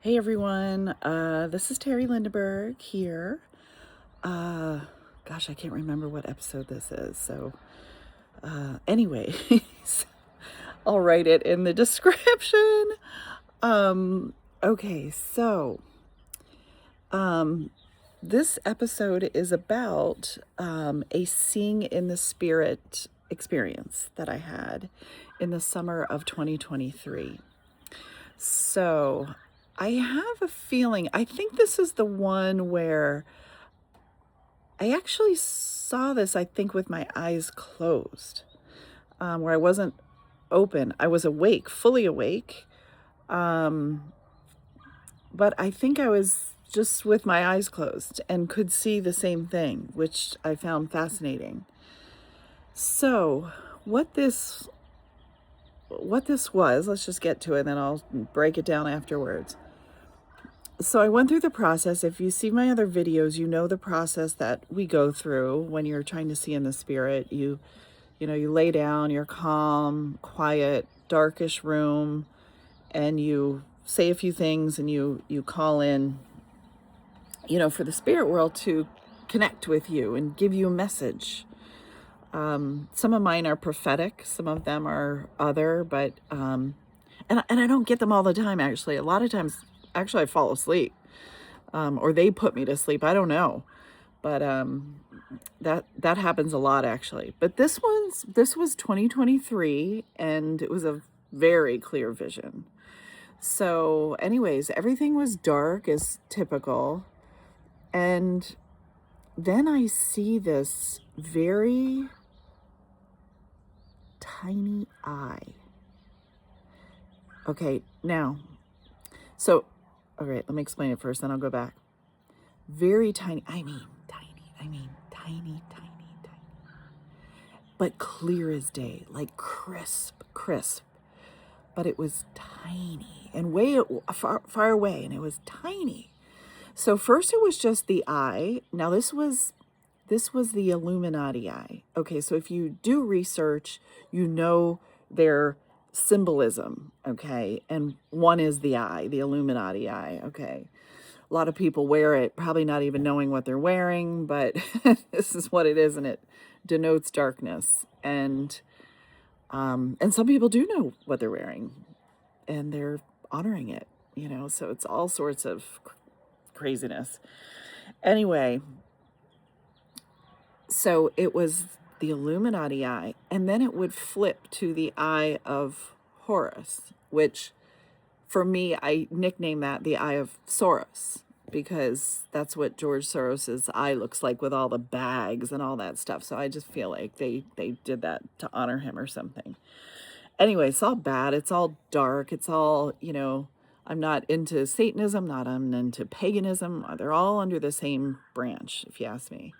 Hey everyone, this is Teri Lindeberg here. Uh, Gosh, I can't remember what episode this is. Anyways, I'll write it in the description. Um, okay, so um, this episode is about a seeing in the spirit experience that I had in the summer of 2023. So I have a feeling, I think this is the one where I actually saw this, I think, with my eyes closed, where I wasn't open. I was awake, fully awake. Um, but I think I was just with my eyes closed and could see the same thing, which I found fascinating. So, what this was, let's just get to it and then I'll break it down afterwards. So I went through the process. If you see my other videos, you know the process that we go through when you're trying to see in the spirit. You lay down, you're calm, quiet, darkish room, and you say a few things and you call in, for the spirit world to connect with you and give you a message. Some of mine are prophetic, some of them are other, but and I don't get them all the time. Actually, a lot of times, actually, I fall asleep. Or they put me to sleep. I don't know, but that happens a lot actually. But this was 2023, and it was a very clear vision. So, anyways, everything was dark as typical, and then I see this very tiny eye. Okay, now, so all right, let me explain it first, then I'll go back. Very tiny. I mean, tiny, but clear as day, like crisp, but it was tiny and way far away, and it was tiny. So first it was just the eye. Now this was the Illuminati eye. Okay, so if you do research, you know their symbolism, okay? And one is the eye, the Illuminati eye, okay? A lot of people wear it, probably not even knowing what they're wearing, but this is what it is, and it denotes darkness. And some people do know what they're wearing, and they're honoring it, so it's all sorts of craziness. Anyway, so it was the Illuminati eye, and then it would flip to the eye of Horus, which for me, I nickname that the eye of Soros, because that's what George Soros's eye looks like with all the bags and all that stuff. So I just feel like they did that to honor him or something. Anyway, it's all bad. It's all dark. It's all, I'm not into Satanism, I'm into paganism. They're all under the same branch, if you ask me.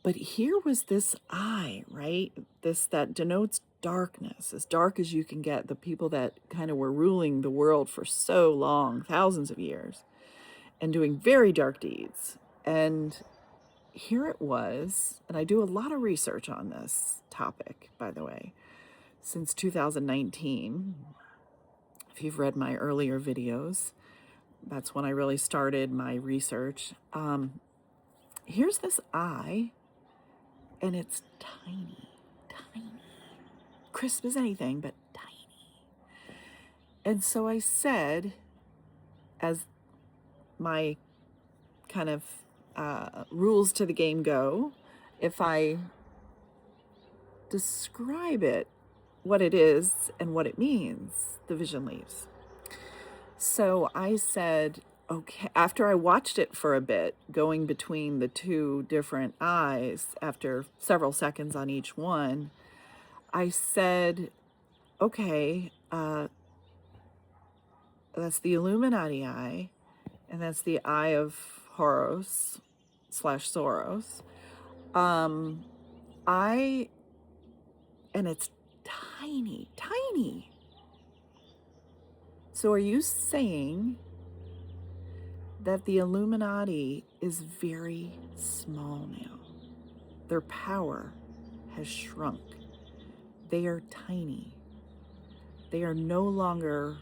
But here was this eye, right? That denotes darkness, as dark as you can get. The people that kind of were ruling the world for so long, thousands of years, and doing very dark deeds. And here it was, and I do a lot of research on this topic, by the way, since 2019. If you've read my earlier videos, that's when I really started my research. Here's this eye, and it's tiny, crisp as anything, but tiny. And so I said, as my kind of rules to the game go, if I describe it, what it is and what it means, the vision leaves. So I said, okay, after I watched it for a bit, going between the two different eyes, after several seconds on each one, I said, okay, that's the Illuminati eye, and that's the eye of Horus / Soros. And it's tiny. So are you saying that the Illuminati is very small now? Their power has shrunk. They are tiny. they are no longer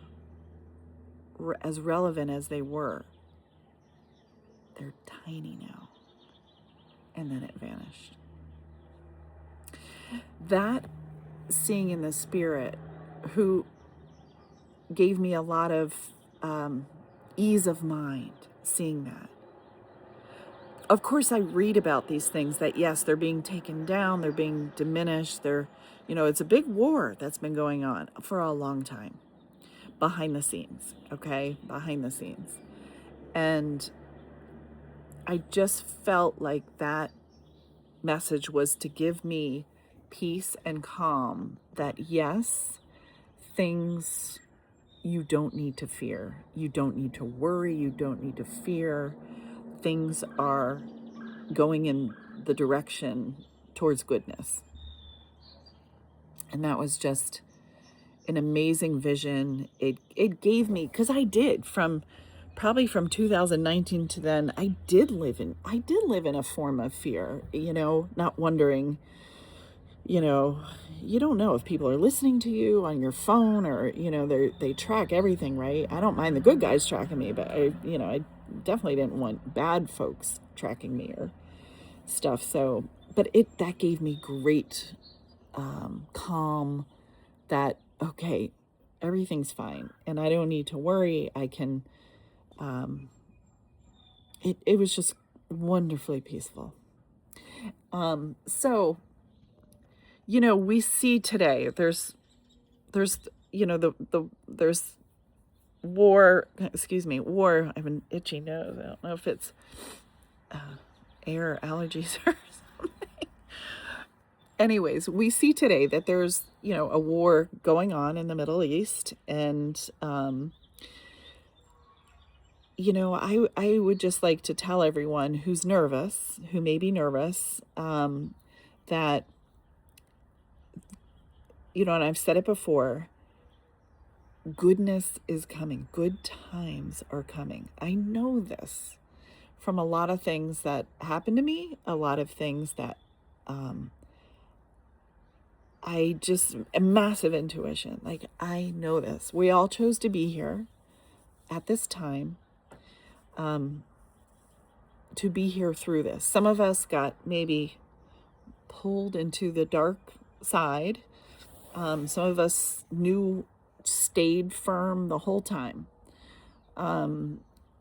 as relevant as they were. They're tiny now. And then it vanished. That seeing in the spirit, who gave me a lot of ease of mind, seeing that. Of course, I read about these things that, yes, they're being taken down, they're being diminished, it's a big war that's been going on for a long time, behind the scenes, okay? Behind the scenes. And I just felt like that message was to give me peace and calm that, yes, things you don't need to fear. You don't need to worry. You don't need to fear. Things are going in the direction towards goodness. And that was just an amazing vision. It gave me, because I did probably from 2019 to then, I did live in a form of fear, not wondering, you don't know if people are listening to you on your phone or, they track everything, right? I don't mind the good guys tracking me, but I definitely didn't want bad folks tracking me or stuff. So, but that gave me great calm that, okay, everything's fine and I don't need to worry. I can, it was just wonderfully peaceful. So, we see today there's, there's war, war. I have an itchy nose. I don't know if it's air allergies or something. Anyways, we see today that there's, a war going on in the Middle East. And, I would just like to tell everyone who's nervous, who may be nervous, that, and I've said it before, goodness is coming. Good times are coming. I know this from a lot of things that happened to me, a lot of things that I just, a massive intuition. Like, I know this. We all chose to be here at this time, to be here through this. Some of us got maybe pulled into the dark side. Some of us stayed firm the whole time. And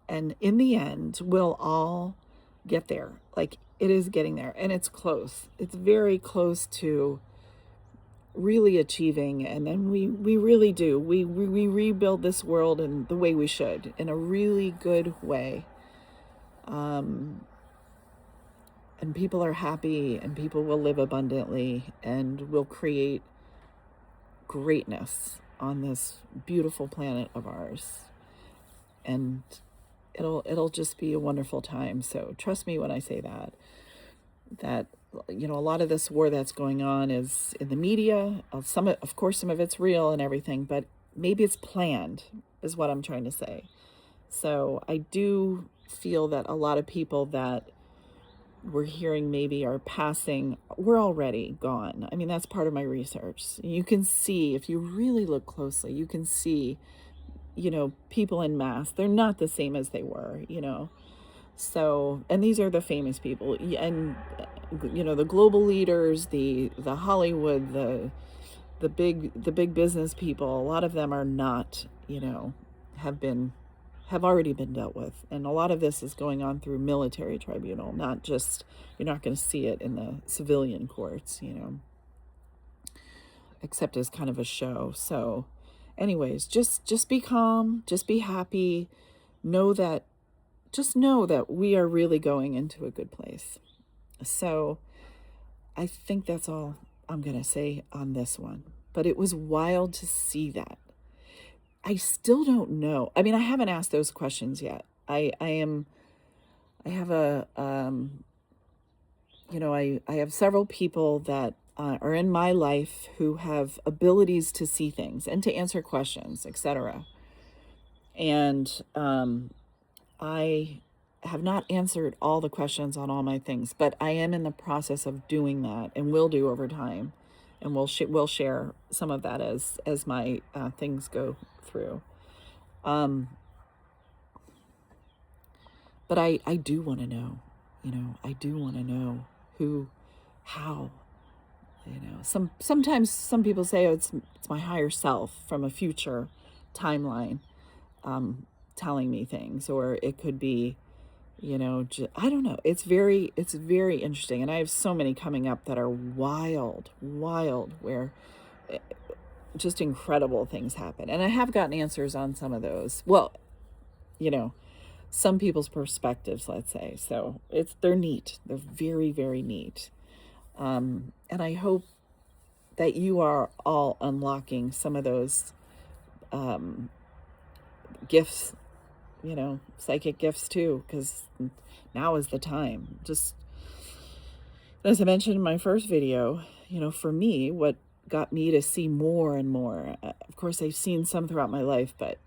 in the end, we'll all get there. Like, it is getting there, and it's close. It's very close to really achieving. And then we really do. We rebuild this world in the way we should, in a really good way. And people are happy, and people will live abundantly, and will create greatness on this beautiful planet of ours. And it'll just be a wonderful time. So trust me when I say that a lot of this war that's going on is in the media. Of course, some of it's real and everything, but maybe it's planned, is what I'm trying to say. So I do feel that a lot of people that we're hearing maybe are passing, we're already gone. I mean, that's part of my research. You can see, if you really look closely, you can see, people in mass. They're not the same as they were, So, and these are the famous people, and the global leaders, the Hollywood, the big business people. A lot of them are not, have already been dealt with, and a lot of this is going on through military tribunal. Not just, you're not going to see it in the civilian courts, except as kind of a show. So, anyways, just be calm, just be happy, just know that we are really going into a good place. So I think that's all I'm going to say on this one. But it was wild to see that. I still don't know. I mean, I haven't asked those questions yet. I have I have several people that are in my life who have abilities to see things and to answer questions, etc. And I have not answered all the questions on all my things, but I am in the process of doing that, and will do over time. and we'll share some of that as my things go through. But I do want to know, I do want to know who, how, sometimes some people say, oh, it's my higher self from a future timeline, telling me things, or it could be, I don't know. It's very interesting. And I have so many coming up that are wild, where just incredible things happen. And I have gotten answers on some of those. Well, some people's perspectives, let's say. So they're neat. They're very, very neat. And I hope that you are all unlocking some of those gifts, psychic gifts too, because now is the time. Just as I mentioned in my first video, for me, what got me to see more and more, of course, I've seen some throughout my life, but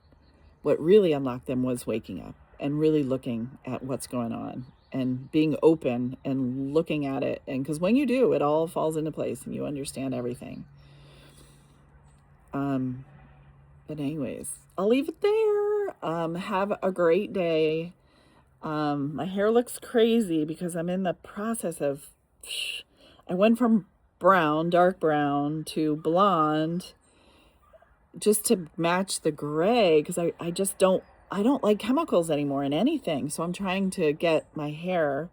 what really unlocked them was waking up and really looking at what's going on and being open and looking at it. And because when you do, it all falls into place and you understand everything. But anyways, I'll leave it there. Have a great day. My hair looks crazy because I'm in the process of, I went from brown, dark brown, to blonde just to match the gray, because I just don't like chemicals anymore in anything. So I'm trying to get my hair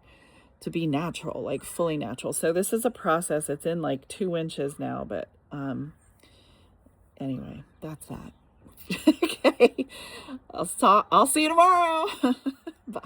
to be natural, like fully natural. So this is a process. It's in like 2 inches now, but anyway, that's that. Okay. I'll see you tomorrow. Bye.